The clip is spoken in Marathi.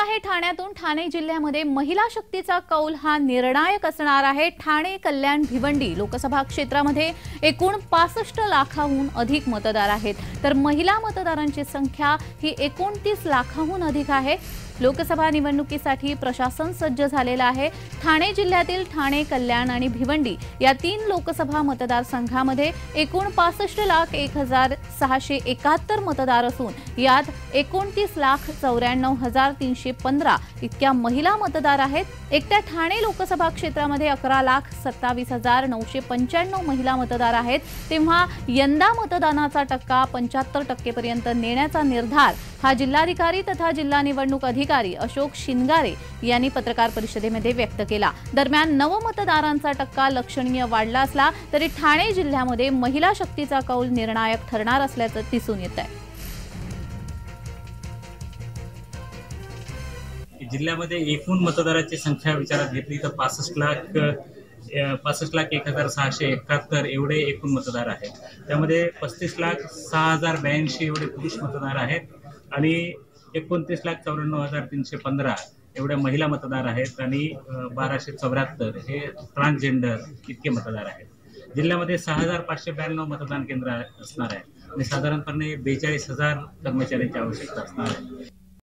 आहे ठाण्यातून। ठाणे जिल्ह्यामध्ये महिला शक्तीचा कौल हा निर्णायक असणार आहे। ठाणे, कल्याण, भिवंडी लोकसभा क्षेत्रामध्ये एकूण 65 लाखाहून अधिक मतदार आहेत, तर महिला मतदारांची संख्या ही 29 लाखाहून अधिक आहे। लोकसभा निवडणुकीसाठी प्रशासन सज्ज झालेलं आहे। ठाणे जिल्ह्यातील ठाणे, कल्याण आणि भिवंडी या 3 लोकसभा मतदारसंघामध्ये एकूण 65,01,671 मतदार असून यात 29,94,315 इतक्या महिला मतदार आहेत। एकट्या ठाणे लोकसभा क्षेत्रामध्ये 11,27,995 महिला मतदार आहेत। तेव्हा यंदा मतदानाचा टक्का 75% पर्यंत नेण्याचा निर्धार हा जिल्हाधिकारी तथा जिल्हा निवडणूक अधिकारी अशोक शिनगारे यांनी पत्रकार परिषदेमध्ये व्यक्त केला। दरम्यान नवमतदारांचा टक्का लक्षणीय वाढला असला तरी ठाणे जिल्ह्यामध्ये महिला शक्तीचा कौल निर्णायक ठरणार असल्याचं दिसून येत आहे। जिल्ह्यामध्ये एकूण मतदारांची संख्या विचारात घेतली तर 65,01,671 एवढे एकूण मतदार आहेत। त्यामध्ये 35,06,082 एवढे पुरुष मतदार आहेत आणि 29,94,315 एवढे महिला मतदार आहेत आणि 1,274 हे ट्रान्सजेंडर इतके मतदार आहेत। जिल्ह्यामध्ये 6,592 मतदान केंद्र असणार आहे आणि साधारणपणे 42,000 कर्मचाऱ्यांची आवश्यकता असणार आहे।